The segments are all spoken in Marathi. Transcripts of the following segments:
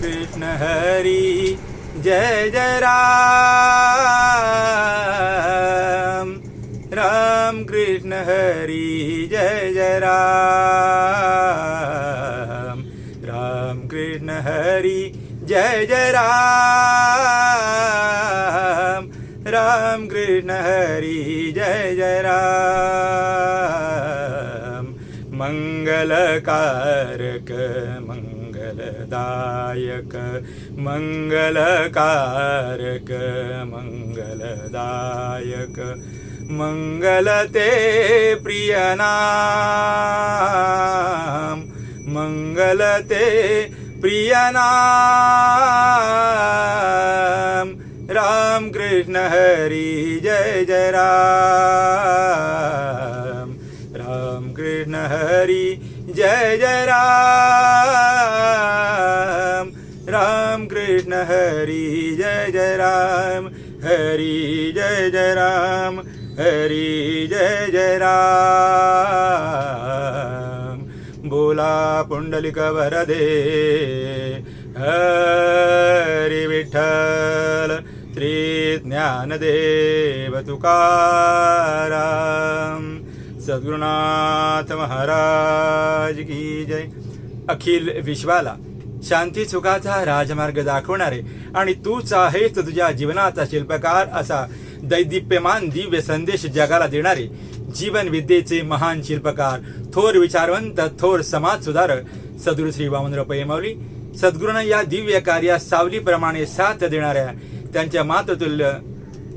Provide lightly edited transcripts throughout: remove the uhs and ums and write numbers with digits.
कृष्ण हरी जय जय राम। राम कृष्ण हरी जय जय राम। राम कृष्ण हरी जय जय राम। राम कृष्ण हरी जय जय राम। मंगलकारक मंगलदायक मंगलकारक मंगलदायक मंगलते प्रिय नाम। मंगलते प्रिय नाम। राम कृष्ण हरी जय जय राम। राम कृष्ण हरी जय जय राम। राम कृष्ण हरी जय जय राम। हरी जय जय राम। हरी जय जय राम। बोला पुंडलिक वरदे हरी विठ्ठल श्री ज्ञानदेव तुकाराम। सद्गुरुनाथ महाराज की जय। अखिल विश्वाला शांती सुखाचा राजमार्ग दाखवणारे आणि तूच आहेस तुझ्या जीवनाचा शिल्पकार असा दैदिप्यमान दिव्य संदेश जगाला देणारे जीवन विद्येचे महान शिल्पकार थोर विचारवंत थोर समाज सुधारक सद्गुरू श्री वामनराव पै माऊली सद्गुरूंना या दिव्य कार्यात सावलीप्रमाणे साथ देणाऱ्या त्यांच्या मातृतुल्य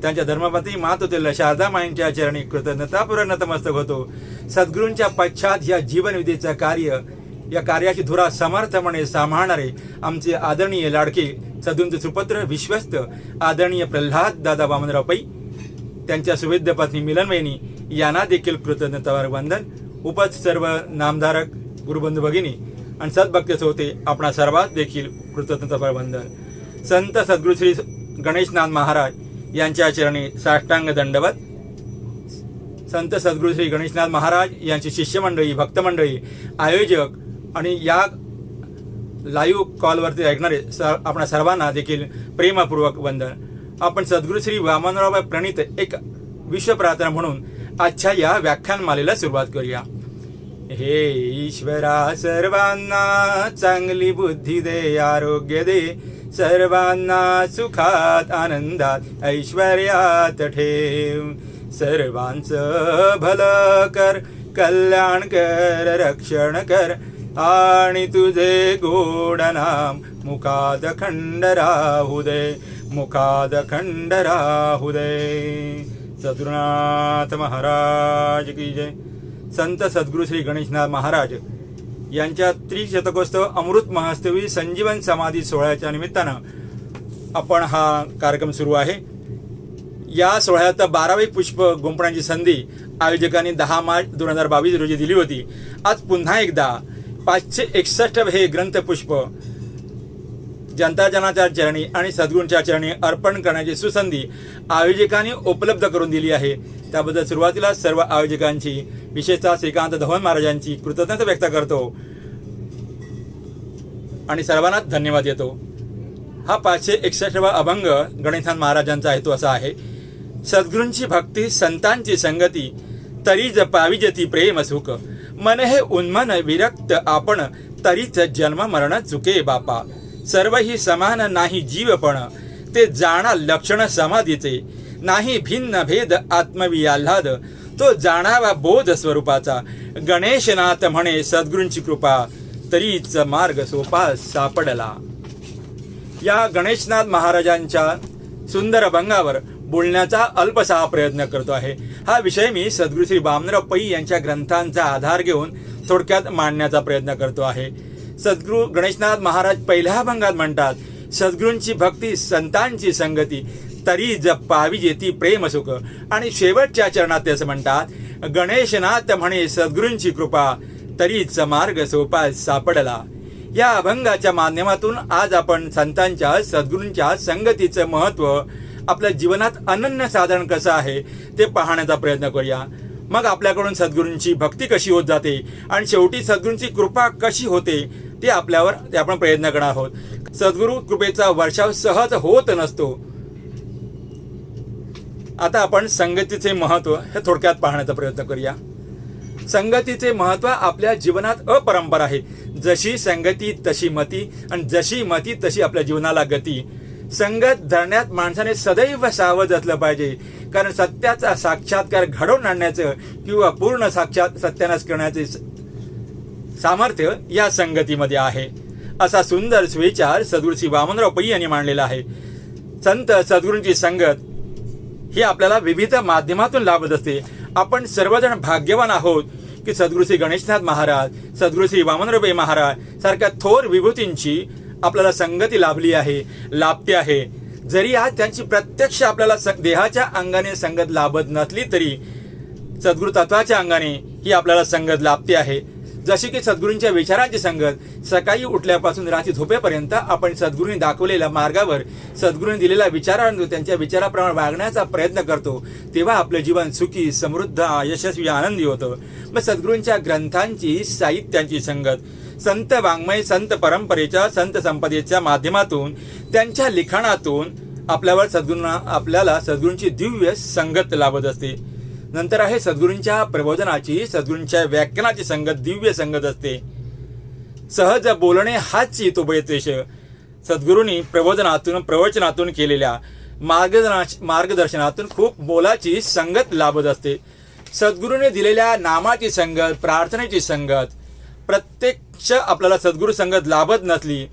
त्यांच्या धर्मपत्नी मातृतुल्य शारदा माईंच्या चरणी कृतज्ञतापूर्वक नतमस्तक होतो। सद्गुरूंच्या पश्चात या जीवन विद्येचं कार्य या कार्याची धुरा समर्थपणे सांभाळणारे आमचे आदरणीय लाडके सद्गुरूंचे सुपुत्र विश्वस्त आदरणीय प्रल्हाद दादा वामनराव पै त्यांच्या सुविद्य पत्नी मिलनवहिनी यांना देखील कृतज्ञतापूर्वक वंदन। उपस्थित सर्व नामधारक गुरुबंधू भगिनी आणि सद्भक्त होते आपणा सर्वात देखील कृतज्ञतापूर्वक वंदन। संत सद्गुरू श्री गणेशनाथ महाराज यांच्या चरणी साष्टांग दंडवत। संत सद्गुरू श्री गणेशनाथ महाराज यांची शिष्यमंडळी भक्तमंडळी आयोजक आणि या लाईव्ह कॉलवरती ऐकणारे आपणा सर्वांना देखील प्रेमपूर्वक वंदन। आपण सद्गुरू श्री वामनराव प्रणित एक विश्व प्रार्थना म्हणून आजच्या या व्याख्यानमालेला सुरुवात करूया। हे ईश्वरा सर्वांना चांगली बुद्धी दे आरोग्य दे सर्वांना सुखात आनंदात ऐश्वर्यात ठेव सर्वांचं भलं कर कल्याण कर रक्षण कर आणि तुझे गोड नाम मुखात खंड राहू दे मुखात खंड राहू दे। सद्गुरुनाथ महाराज की जय। संत सद्गुरू श्री गणेशनाथ महाराज यांच्या त्रिशतकोत्सव अमृत महोत्सवी संजीवन समाधी सोहळ्याच्या निमित्तानं आपण हा कार्यक्रम सुरू आहे। या सोहळ्यात 12वे पुष्प गुंफण्याची संधी आयोजकांनी 10 मार्च 2022 रोजी दिली होती। आज पुन्हा एकदा 561 हे ग्रंथपुष्प जनताजनाच्या चरणी आणि सद्गुरूंच्या चरणी अर्पण करण्याची सुसंधी आयोजकांनी उपलब्ध करून दिली आहे। त्याबद्दल सुरुवातीला सर्व आयोजकांची विशेषतः श्रीकांत धवन महाराजांची कृतज्ञता व्यक्त करतो आणि सर्वांना धन्यवाद देतो। हा 561वा अभंग गणेशनाथ महाराजांचा हेतू असा आहे। सद्गुरूंची भक्ती संतांची संगती तरी जपावी जती प्रेम सुख मन हे उन्मन विरक्त आपण तरीच जन्म मरण चुके बापा सर्व ही समान नाही जीवपण ते जाणा लक्षण समाधीचे नाही भिन्न भेद आत्मविआल्हाद तो जाणावा बोध स्वरूपाचा गणेशनाथ म्हणे सद्गुरूंची कृपा तरीच मार्ग सोपा सापडला। या गणेशनाथ महाराजांच्या सुंदर अभंगावर बोलण्याचा अल्पसा प्रयत्न करतो आहे। हा विषय मी सद्गुरू श्री वामनराव पै यांच्या ग्रंथांचा आधार घेऊन थोडक्यात मांडण्याचा प्रयत्न करतो आहे। सद्गुरू गणेशनाथ महाराज पहिल्या अभंगात म्हणतात सद्गुरूंची भक्ती संतांची संगती तरी जपावी जेती प्रेम सुख आणि शेवटच्या चरणात ते असं म्हणतात गणेशनाथ म्हणे सद्गुरूंची कृपा तरीच मार्ग सोपा सापडला। या अभंगाच्या माध्यमातून आज आपण संतांच्या सद्गुरूंच्या संगतीचं महत्त्व आपल्या जीवनात अनन्य साधारण कसं आहे ते पाहण्याचा प्रयत्न करूया। मग आपल्याकडून सद्गुरूंची भक्ती कशी होत जाते आणि शेवटी सद्गुरूंची कृपा कशी होते ते आपण प्रयत्न करणार आहोत। सद्गुरू कृपेचा वर्षाव सहज होत नसतो. आता आपण संगतीचे महत्त्व हे थोडक्यात पाहण्याचा प्रयत्न करूया. संगतीचे महत्त्व आपल्या जीवनात अपरंपार आहे. जशी संगती तशी मती, आणि जशी मती तशी आपल्या जीवनाला गती. संगत धरण्यात माणसाने सदैव सावध असलं पाहिजे, कारण सत्याचा साक्षात्कार घडवून आणण्याचं किंवा पूर्ण सत्यानाश करण्याचे सामर्थ्य या संगतीमध्ये आहे. असा सुंदर सुविचार सद्गुरू श्री वामनराव पै यांनी मांडलेला आहे. संत सद्गुरूंची संगत ही आपल्याला विविध माध्यमातून लाभत असते. आपण सर्वजण भाग्यवान आहोत की सद्गुरू श्री गणेशनाथ महाराज, सद्गुरू श्री वामनराव पै महाराज सारख्या थोर विभूतींची आपल्याला संगती लाभली आहे, लाभते आहे. जरी आज त्यांची प्रत्यक्ष आपल्याला देहाच्या अंगाने संगत लाभत नसली तरी सद्गुरू तत्वाच्या अंगाने ही आपल्याला संगत लाभते आहे. जशी की सद्गुरूंच्या विचारांची संगत, सकाळी उठल्यापासून रात्री झोपेपर्यंत आपण सद्गुरूंनी दाखवलेल्या मार्गावर सद्गुरूंनी दिलेल्या विचारांवर त्यांच्या विचाराप्रमाणे वागण्याचा प्रयत्न करतो, तेव्हा आपलं जीवन सुखी, समृद्ध, यशस्वी, आनंदी होतं. मग सद्गुरूंच्या ग्रंथांची, साहित्यांची संगत, संत वाङ्मय, संत परंपरेच्या, संत संपदेच्या माध्यमातून, त्यांच्या लिखाणातून आपल्याला सद्गुरूंची दिव्य संगत लाभत असते. नंतर आहे सद्गुरूंच्या प्रबोधनाची, सद्गुरूंच्या व्याख्यानाची संगत, दिव्य संगत असते. सहज बोलणे हाच हितोपदेश. सद्गुरूंनी प्रबोधनातून, प्रवचनातून केलेल्या मार्गदर्शनातून खूप मोलाची संगत लाभत असते. सद्गुरूंनी दिलेल्या नामाची संगत, प्रार्थनेची संगत, प्रत्यक्ष आपल्याला सद्गुरू संगत लाभत नसली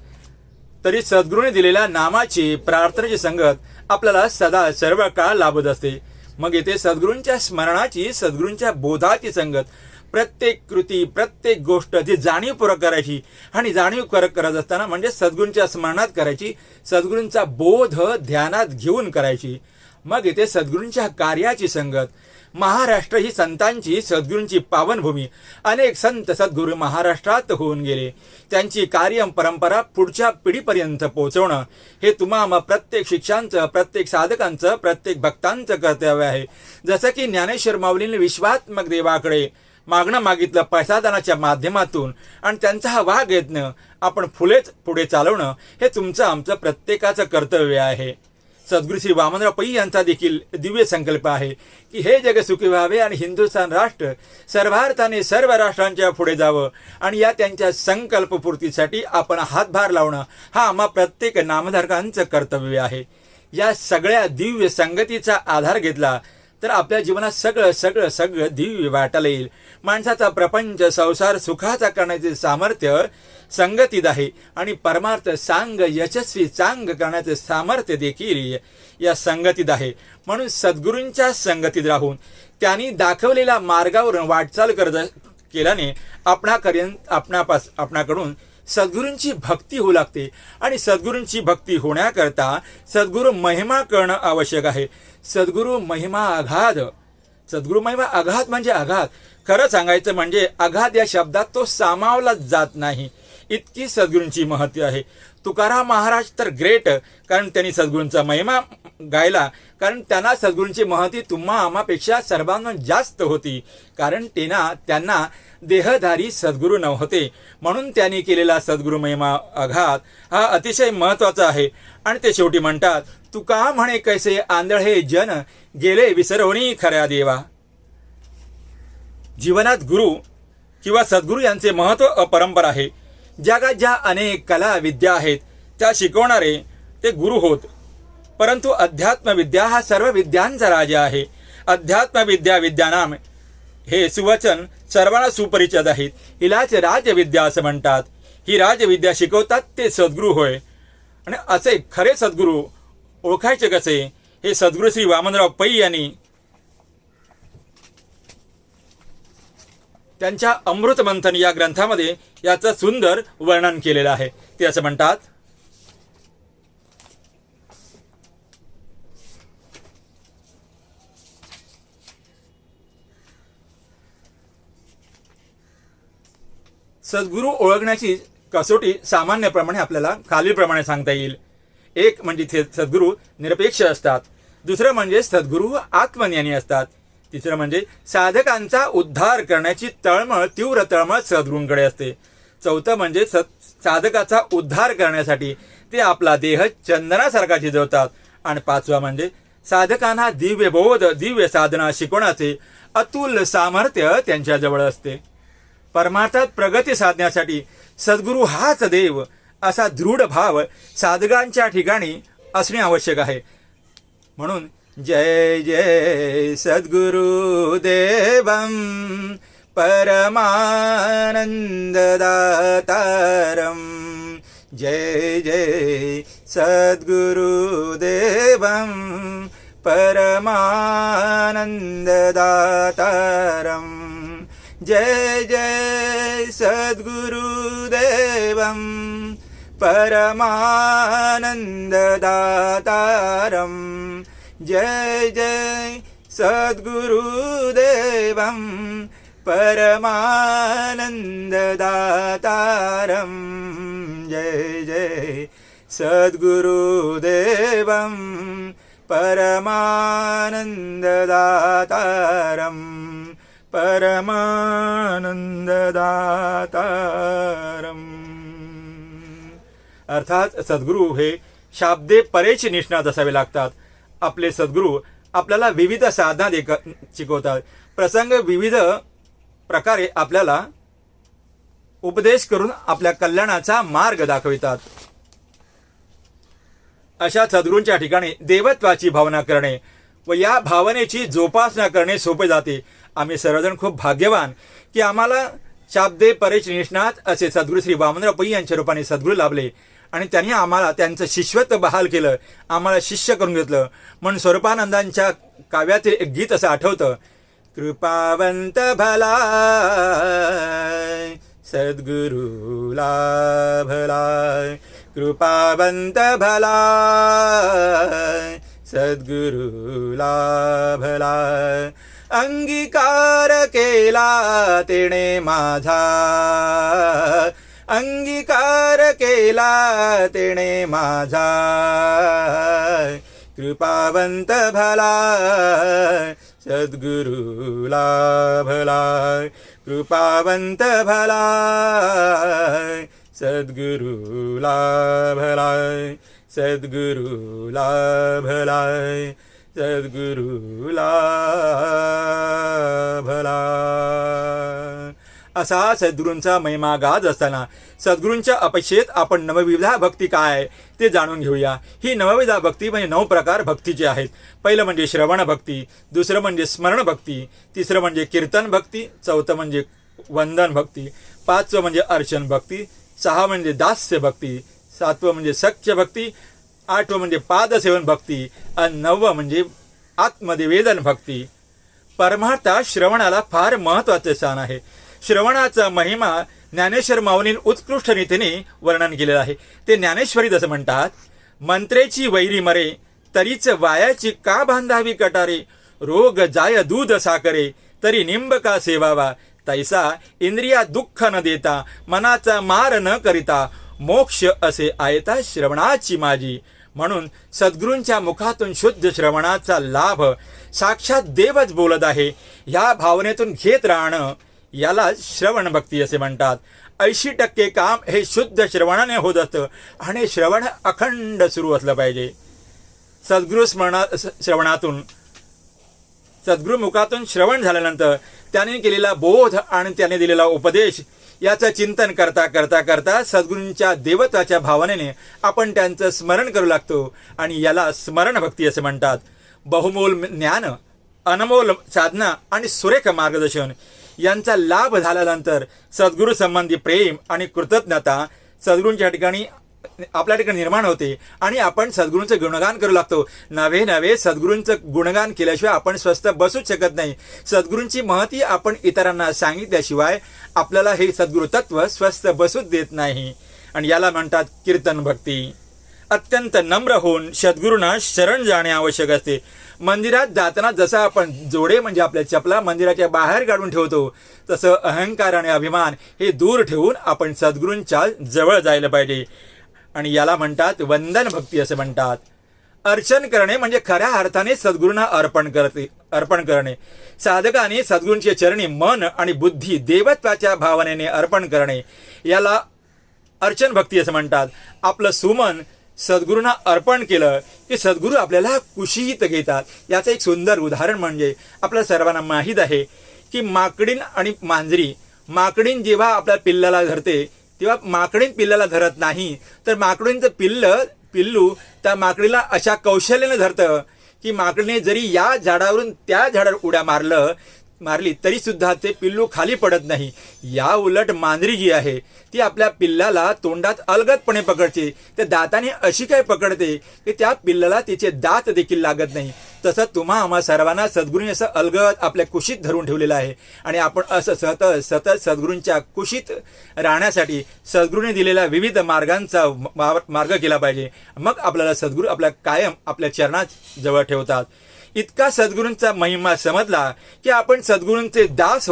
तरी सद्गुरूंनी दिलेल्या नामाची, प्रार्थनेची संगत आपल्याला सदा सर्व काळ लाभत असते. मग येथे सद्गुरूंच्या स्मरणाची, सद्गुरूंच्या बोधाची संगत, प्रत्येक कृती, प्रत्येक गोष्ट जी जाणीवपूर्वक करायची, आणि जाणीवपूर्वक करत असताना म्हणजे सद्गुरूंच्या स्मरणात करायची, सद्गुरूंचा बोध ध्यानात घेऊन करायची. मग येथे सद्गुरूंच्या कार्याची संगत. महाराष्ट्र ही संतांची, सद्गुरूंची पावनभूमी. अनेक संत सद्गुरू महाराष्ट्रात होऊन गेले. त्यांची कार्य परंपरा पुढच्या पिढीपर्यंत पोहोचवणं हे तुम्हा प्रत्येक शिक्षकांचं, प्रत्येक साधकांचं, प्रत्येक भक्तांचं कर्तव्य आहे. जसं की ज्ञानेश्वर माऊलींनी विश्वात्मक देवाकडे मागणं मागितलं प्रसादानाच्या माध्यमातून, आणि त्यांचा हा वाघ यत्न आपण फुलेच पुढे चालवणं हे तुमचं, आमचं, प्रत्येकाचं कर्तव्य आहे. सद्गुरू श्री वामनराव पै यांचा देखील दिव्य संकल्प आहे की हे जग सुखी व्हावे आणि हिंदुस्थान राष्ट्र सर्वार्थाने सर्व राष्ट्रांच्या पुढे जावं, आणि या त्यांच्या संकल्पपूर्तीसाठी आपण हातभार लावणं हा आम्हा प्रत्येक नामधारकांचं कर्तव्य आहे. या सगळ्या दिव्य संगतीचा आधार घेतला तर आपल्या जीवनात सगळं दिव्य वाटायला येईल. माणसाचा प्रपंच, संसार सुखाचा करण्याचे सामर्थ्य संगतीत आहे, आणि परमार्थ सांग, यशस्वी चांग करण्याचे सामर्थ्य देखील या संगतीत आहे. म्हणून सद्गुरूंच्या संगतीत राहून त्यांनी दाखवलेल्या मार्गावर वाटचाल केल्याने आपणाकडून सद्गुरूंची भक्ती होऊ लागते, आणि सद्गुरूंची भक्ती होण्याकरता सद्गुरू महिमा करणं आवश्यक आहे. सद्गुरू महिमा अगाध. सद्गुरू महिमा अगाध म्हणजे अगाध. खरं सांगायचं म्हणजे अगाध या शब्दात तो सामावला जात नाही, इतकी सद्गुरूंची महती आहे. तुकाराम महाराज तर ग्रेट, कारण त्यांनी सद्गुरूंचा महिमा गायला, कारण त्यांना सद्गुरूंची महती तुम्हा आम्हापेक्षा सर्वांना जास्त होती, कारण त्यांना देहधारी सद्गुरू नव्हते. म्हणून त्यांनी केलेला सद्गुरू महिमा अघात हा अतिशय महत्त्वाचा आहे. आणि ते शेवटी म्हणतात, तुका म्हणे कैसे आंधळे जन गेले विसरवणी खऱ्या देवा. जीवनात गुरु किंवा सद्गुरू यांचे महत्त्व अपरंपार आहे. जगात ज्या अनेक कला विद्या आहेत त्या शिकवणारे ते गुरु होत, परंतु अध्यात्मविद्या हा सर्व विद्यांचा राजा आहे. अध्यात्मविद्या विद्यानाम हे सुवचन सर्वांना सुपरिचित आहेत. हिलाच राजविद्या असं म्हणतात. ही राजविद्या शिकवतात ते सद्गुरू होय. आणि असे खरे सद्गुरू ओळखायचे कसे हे सद्गुरू श्री वामनराव पै यांनी त्यांच्या अमृत मंथन या ग्रंथामध्ये याचं सुंदर वर्णन केलेलं आहे. ते असं म्हणतात, सद्गुरू ओळखण्याची कसोटी सामान्यप्रमाणे आपल्याला खालीलप्रमाणे सांगता येईल. एक म्हणजे सद्गुरू निरपेक्ष असतात. दुसरं म्हणजे सद्गुरू आत्मज्ञानी असतात. तिसरं म्हणजे साधकांचा उद्धार करण्याची तीव्र तळमळ सद्गुरूंकडे असते. चौथं म्हणजे साधकाचा उद्धार करण्यासाठी ते आपला देह चंदनासारखा शिजवतात. आणि 5वा म्हणजे साधकांना दिव्य बोध दिव्य साधना शिकवण्याचे अतुल सामर्थ्य त्यांच्याजवळ असते. परमार्थात प्रगती साधण्यासाठी सद्गुरू हाच देव असा दृढ भाव साधकांच्या ठिकाणी असणे आवश्यक आहे. म्हणून जय जय सद्गुरु देवं परमानंददातारं. जय जय सद्गुरुदेवं परमानंददातारं. जय जय सद्गुरुदेवं परमानंददातारं. जय जय सद्गुरुदेवं परमानंददातारं. जय जय सद्गुरुदेवं परमानंददातारं. परमानंददातारं. अर्थात सद्गुरू हे शाब्दे परेची निष्णात असावे लागतात. आपले सद्गुरू आपल्याला विविध साधना शिकवतात. प्रसंग विविध प्रकारे आपल्याला उपदेश करून आपल्या कल्याणाचा मार्ग दाखवितात. अशा सद्गुरूंच्या ठिकाणी देवत्वाची भावना करणे व या भावनेची जोपासना करणे सोपे जाते. आम्ही सर्वजण खूप भाग्यवान की आम्हाला शाब्दे परेच निष्णात असे सद्गुरू श्री वामनराव पै यांच्या रूपाने सद्गुरू लाभले आणि त्यांनी आम्हाला त्यांचं शिष्यत्व बहाल केलं, आम्हाला शिष्य करून घेतलं. म्हणून स्वरूपानंदांच्या काव्यातील एक गीत असं आठवतं, कृपावंत भला सद्गुरू लाभला. कृपावंत भला सद्गुरू लाभला. अंगीकार केला तेणे माझा. अंगीकार केला तेणे माझा. कृपावंत भला सद्गुरू लाभला. कृपावंत भला सद्गुरू लाभला. सद्गुरू लाभला. सद्गुरू लाभला. असा सद्गुरूंचा महिमा गाज असताना सद्गुरूंच्या अपेक्षेत आपण नवविधा भक्ती काय ते जाणून घेऊया. ही नवविधा भक्ती म्हणजे 9 प्रकार भक्तीचे आहेत. पहिलं म्हणजे श्रवण भक्ती, दुसरं म्हणजे स्मरण भक्ती, तिसरं म्हणजे कीर्तन भक्ती, चौथं म्हणजे वंदन भक्ती, 5वं म्हणजे अर्चन भक्ती, 6 म्हणजे दास्य भक्ती, 7वं म्हणजे सख्य भक्ती, 8वं म्हणजे पादसेवन भक्ती आणि 9वं म्हणजे आत्मनिवेदन भक्ती. परमार्थात श्रवणाला फार महत्त्वाचे स्थान आहे. श्रवणाचा महिमा ज्ञानेश्वर माऊलींनी उत्कृष्ट रीतीने वर्णन केलेलं आहे. ते ज्ञानेश्वरीत असं म्हणतात, मंत्रेची वैरी मरे तरीच वायाची का बांधावी कटारे. रोग जाय दूध साकरे तरी निंब का सेवावा. तैसा इंद्रिया दुःख न देता मनाचा मार न करिता मोक्ष असे आयता श्रवणाची माझी. म्हणून सद्गुरूंच्या मुखातून शुद्ध श्रवणाचा लाभ साक्षात देवच बोलत आहे ह्या भावनेतून घेत राहणं याला श्रवण भक्ती असे म्हणतात. 80% काम हे शुद्ध श्रवणाने होत असतं आणि श्रवण अखंड सुरू असलं पाहिजे. सद्गुरू श्रवणातून सद्गुरू मुखातून श्रवण झाल्यानंतर त्याने केलेला बोध आणि त्याने दिलेला उपदेश याचं चिंतन करता करता करता सद्गुरूंच्या देवत्वाच्या भावनेने आपण त्यांचं स्मरण करू लागतो आणि याला स्मरण भक्ती असे म्हणतात. बहुमोल ज्ञान, अनमोल साधना आणि सुरेख मार्गदर्शन यांचा लाभ झाल्यानंतर सद्गुरू संबंधी प्रेम आणि कृतज्ञता सद्गुरूंच्या ठिकाणी आपल्या ठिकाणी निर्माण होते आणि आपण सद्गुरूंचं गुणगान करू लागतो. नवे सद्गुरूंचं गुणगान केल्याशिवाय आपण स्वस्थ बसूच शकत नाही. सद्गुरूंची महती आपण इतरांना सांगितल्याशिवाय आपल्याला हे सद्गुरू तत्व स्वस्थ बसूच देत नाही आणि याला म्हणतात कीर्तन भक्ती. अत्यंत नम्र होऊन सद्गुरूंना शरण जाणे आवश्यक असते. मंदिरात जाताना जसं आपण जोडे म्हणजे आपल्या चपला मंदिराच्या बाहेर काढून ठेवतो तसं अहंकार आणि अभिमान हे दूर ठेवून आपण सद्गुरूंच्या जवळ जायला पाहिजे आणि याला म्हणतात वंदन भक्ती असे म्हणतात. अर्चन करणे म्हणजे खऱ्या अर्थाने सद्गुरूंना अर्पण करणे. साधकाने सद्गुरूंचे चरणी मन आणि बुद्धी देवत्वाच्या भावनेने अर्पण करणे याला अर्चन भक्ती असं म्हणतात. आपलं सुमन सद्गुरूंना अर्पण केलं की सद्गुरू आपल्याला कुशीत घेतात. याचं एक सुंदर उदाहरण म्हणजे आपल्या सर्वांना माहीत आहे की माकडीण आणि मांजरी, माकडीण जेव्हा आपल्या पिल्लाला धरते तेव्हा माकडीण पिल्लाला धरत नाही, तर माकडीणचं पिल्लू त्या माकडीला अशा कौशल्याने धरतं की माकडीने जरी या झाडावरून त्या झाडावर उड्या मारली तरी सुद्धा ते पिल्लू खाली पडत नाही. या उलट मांजरी जी आहे ती आपल्या पिल्लाला तोंडात अलगदपणे पकडते, त्या दाताने अशी काय पकडते की त्या पिल्लाला तिचे दात देखील लागत नाही. तसं तुम्हा आम्हा सर्वांना सद्गुरूंनी असं अलगद आपल्या कुशीत धरून ठेवलेलं आहे आणि आपण असं सतत सद्गुरूंच्या कुशीत राहण्यासाठी सद्गुरूंनी दिलेल्या विविध मार्गांचा मार्ग केला पाहिजे. मग आपल्याला सद्गुरू आपल्या कायम आपल्या चरणात जवळ ठेवतात. इतका सद्गुरूंचा महिमा समजला की आपण सद्गुरूंचे दास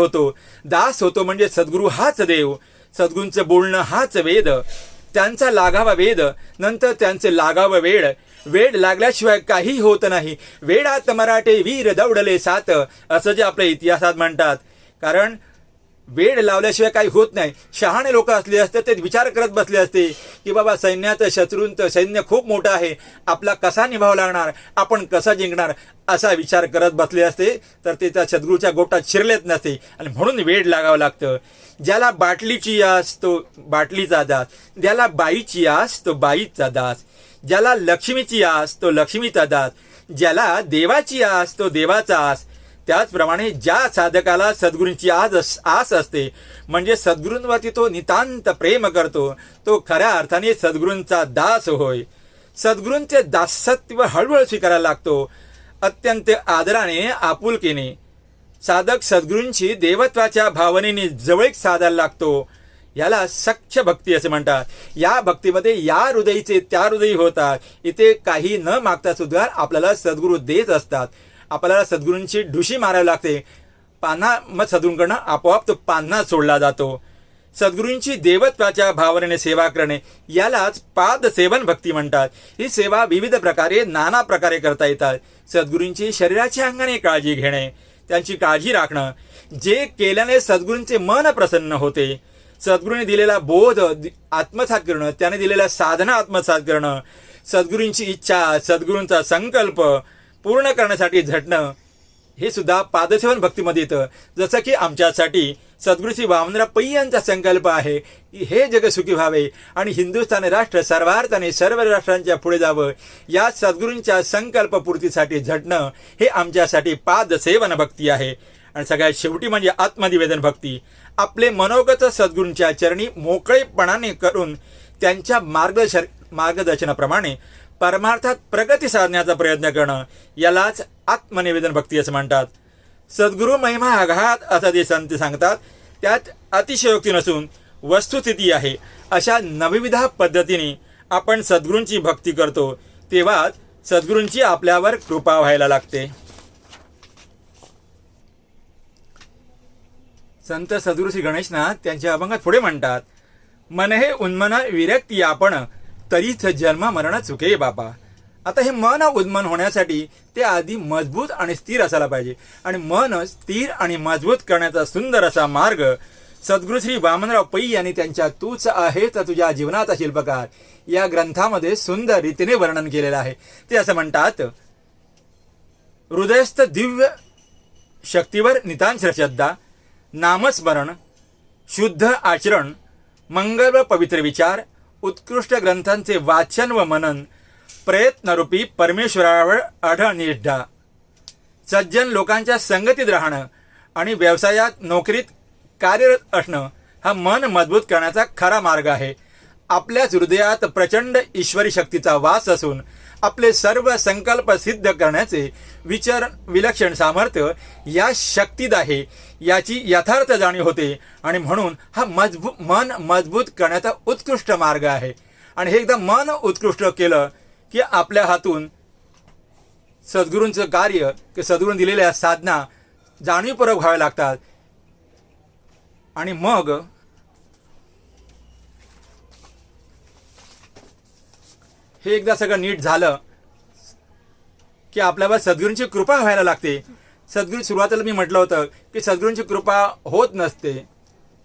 होतो म्हणजे सद्गुरू हाच देव, सद्गुरूंचं बोलणं हाच वेद, त्यांचा लागावा वेद, नंतर त्यांचे लागावं वेड लागल्याशिवाय काही होत नाही. वेडात मराठे वीर दौडले सात, असं जे आपल्या इतिहासात म्हणतात. कारण वेड लावल्याशिवाय काही होत नाही. शहाणे लोक असले असते ते विचार करत बसले असते की बाबा सैन्यात शत्रूंचं सैन्य खूप मोठं आहे, आपला कसा निभाव लागणार, आपण कसा जिंकणार, असा विचार करत बसले असते तर ते त्या सद्गुरूच्या गोटात शिरलेच नसते. आणि म्हणून वेड लागावं लागतं. ज्याला बाटलीची आस तो बाटलीचा दास, ज्याला बाईची आस तो बाईचा दास, ज्याला लक्ष्मीची आस तो लक्ष्मीचा दास, ज्याला देवाची आस तो देवाचा आस. त्याचप्रमाणे ज्या साधकाला सद्गुरूंची आस असते म्हणजे सद्गुरूंवरती तो नितांत प्रेम करतो, तो खऱ्या अर्थाने सद्गुरूंचा दास होय. सद्गुरूंचे दासत्व हळूहळू स्वीकारायला लागतो, अत्यंत आदराने आपुलकीने. साधक सद्गुरूंची देवत्वाच्या भावनेने जवळीक साधायला लागतो. याला सख्य भक्ती असे म्हणतात. या भक्तीमध्ये या हृदयीचे त्या हृदयी होतात. इथे काही न मागता सुद्धा आपल्याला सद्गुरू देत असतात. आपल्याला सद्गुरूंची ढुशी मारावी लागते, पान्हा मग सद्गुरूंकडनं आपोआप तो पान्हा सोडला जातो. सद्गुरूंची देवत्वाच्या भावनेने सेवा करणे यालाच पादसेवन भक्ती म्हणतात. ही सेवा विविध प्रकारे नाना प्रकारे करता येतात. सद्गुरूंची शरीराच्या अंगाने काळजी घेणे, त्यांची काळजी राखणं, जे केल्याने सद्गुरूंचे मन प्रसन्न होते, सद्गुरूंनी दिलेला बोध आत्मसात करणं, त्याने दिलेल्या साधना आत्मसात करणं, सद्गुरूंची इच्छा, सद्गुरूंचा संकल्प पूर्ण करण्यासाठी झटणं, हे सुद्धा पादसेवन भक्तीमध्ये येतं. जसं की आमच्यासाठी सद्गुरू श्री वामनराव पै यांचा संकल्प आहे की हे जग सुखी व्हावे आणि हिंदुस्थान राष्ट्र सर्वार्थाने सर्व राष्ट्रांच्या पुढे जावं. या सद्गुरूंच्या संकल्पपूर्तीसाठी झटणं हे आमच्यासाठी पादसेवन भक्ती आहे. आणि सगळ्यात शेवटी म्हणजे आत्मनिवेदन भक्ती. आपले मनोगत सद्गुरूंच्या चरणी मोकळेपणाने करून त्यांच्या मार्गदर्शनाप्रमाणे परमार्थात प्रगती साधण्याचा प्रयत्न करणं यालाच आत्मनिवेदन भक्ती असं म्हणतात. सद्गुरू महिमा आघात असं ते संत सांगतात. त्यात अतिशयोक्ती नसून वस्तुस्थिती आहे. अशा नवविधा पद्धतीने आपण सद्गुरूंची भक्ती करतो तेव्हा सद्गुरूंची आपल्यावर कृपा व्हायला लागते. संत सद्गुरू श्री गणेशनाथ त्यांच्या अभंगात पुढे म्हणतात, मन हे उन्मन विरक्ती आपण तरीच जन्म मरण चुके बापा. आता हे मन उन्मन होण्यासाठी ते आधी मजबूत आणि स्थिर असायला पाहिजे. आणि मन स्थिर आणि मजबूत करण्याचा सुंदर असा मार्ग सद्गुरू श्री वामनराव पै यांनी त्यांच्या तूच आहेस तुझ्या जीवनाचा शिल्पकार या ग्रंथामध्ये सुंदर रीतीने वर्णन केलेलं आहे. ते असं म्हणतात, हृदयस्थ दिव्य शक्तीवर नितांश श्रद्धा, नामस्मरण, शुद्ध आचरण, मंगल व पवित्र विचार, उत्कृष्ट ग्रंथांचे वाचन व मनन, प्रयत्नरूपी परमेश्वरावर अढळ निष्ठा, सज्जन लोकांच्या संगतीत राहणं आणि व्यवसायात नोकरीत कार्यरत असणं हा मन मजबूत करण्याचा खरा मार्ग आहे. आपल्याच हृदयात प्रचंड ईश्वरी शक्तीचा वास असून आपले सर्व संकल्प सिद्ध करण्याचे विलक्षण सामर्थ्य या शक्तीत आहे याची यथार्थ जाणीव होते. आणि म्हणून हा मन मजबूत करण्याचा उत्कृष्ट मार्ग आहे. आणि हे एकदा मन उत्कृष्ट केलं की आपल्या हातून सद्गुरूंचं कार्य की सद्गुरूंनी दिलेल्या साधना जाणीवपूर्वक व्हाव्या लागतात. आणि मग हे एकदा सगळं नीट झालं की आपल्यावर सद्गुरूंची कृपा व्हायला लागते. सुरुवातीला मी म्हटलं होतं की सद्गुरूंची कृपा होत नसते,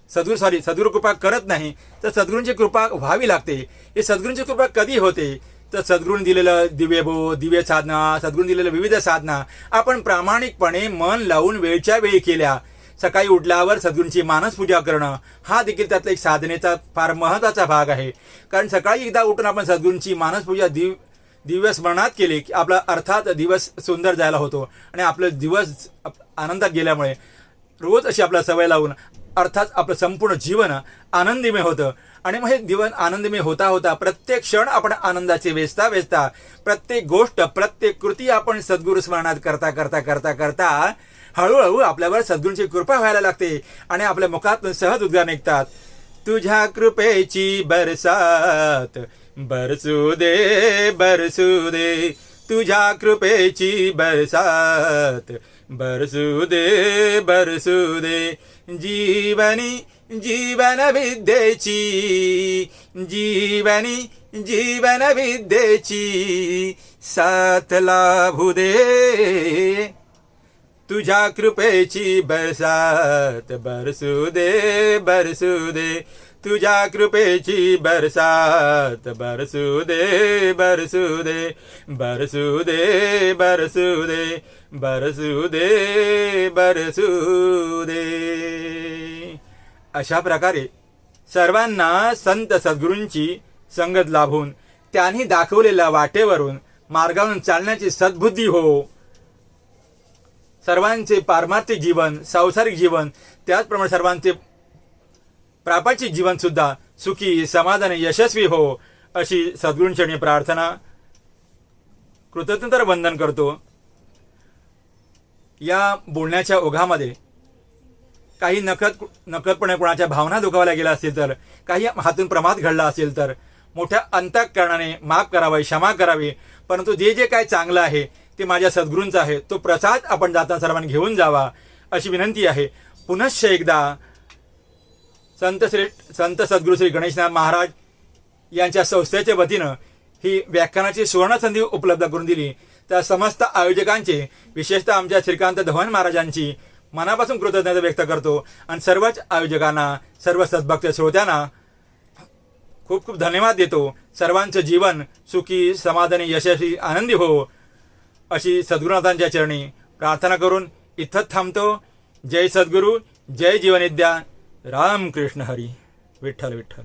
सद्गुरू कृपा करत नाही, तर सद्गुरूंची कृपा व्हावी लागते. हे सद्गुरूंची कृपा कधी होते तर सद्गुरूंनी दिलेलं दिव्य साधना, सद्गुरूंनी दिलेलं विविध साधना आपण प्रामाणिकपणे मन लावून वेळच्या वेळी केल्या. सकाळी उठल्यावर सद्गुरूंची मानसपूजा करणं हा देखील त्यातला एक साधनेचा फार महत्त्वाचा भाग आहे. कारण सकाळी एकदा उठून आपण सद्गुरूंची मानसपूजा दिव्य स्मरणात केली की आपला अर्थात दिवस सुंदर जायला होतो आणि आपलं दिवस आनंदात गेल्यामुळे रोज अशी आपला सवय लावून अर्थात आपलं संपूर्ण जीवन आनंदमय होतं. आणि मग हे जीवन आनंदमय होता होता प्रत्येक क्षण आपण आनंदाचे वेचता प्रत्येक गोष्ट प्रत्येक कृती आपण सद्गुरू स्मरणात करता करता करता करता हळूहळू आपल्यावर सद्गुरूंची कृपा व्हायला लागते आणि आपल्या मुखातून सहज उद्गार निघतात. तुझ्या कृपेची बरसात बरसू दे तुझ्या कृपेची बरसात बरसू दे जीवन विद्येची साथ लाभू दे. तुझ्या कृपेची बरसात बरसू दे तुझ्या कृपेची बरसात बरसू दे. अशा प्रकारे सर्वांना संत सद्गुरूंची संगत लाभून त्यांनी दाखवलेल्या वाटेवरून मार्गावरून चालण्याची सद्बुद्धी हो. सर्वांचे पारमार्थिक जीवन, सांसारिक जीवन, त्याचप्रमाणे सर्वांचे प्रापंचिक जीवन सुद्धा सुखी, समाधानी, यशस्वी हो अशी सद्गुरूंचरणी प्रार्थना. कृतज्ञता वंदन करतो. या बोलण्याच्या ओघामध्ये काही नकळतपणे कोणाच्या भावना दुखावल्या गेल्या असतील तर, काही हातून प्रमाद घडला असेल तर मोठ्या अंतःकरणाने माफ करावे, क्षमा करावी. परंतु जे काय चांगलं आहे ते माझ्या सद्गुरूंचं आहे, तो प्रसाद आपण जाताना सर्वांनी घेऊन जावा अशी विनंती आहे. पुनश्च एकदा संत सद्गुरू श्री गणेशनाथ महाराज यांच्या संस्थेच्या वतीनं ही व्याख्यानाची सुवर्णसंधी उपलब्ध करून दिली. त्या समस्त आयोजकांचे, विशेषतः आमच्या श्रीकांत धवन महाराजांची मनापासून कृतज्ञता व्यक्त करतो आणि सर्वच आयोजकांना, सर्व सद्भक्त श्रोत्यांना खूप खूप धन्यवाद देतो. सर्वांचं जीवन सुखी, समाधानी, यशस्वी, आनंदी हो अशी सद्गुरुनाथांच्या चरणी प्रार्थना करून इथंच थांबतो. जय सद्गुरू, जय जीवनविद्या. रामकृष्ण हरी. विठ्ठल विठ्ठल.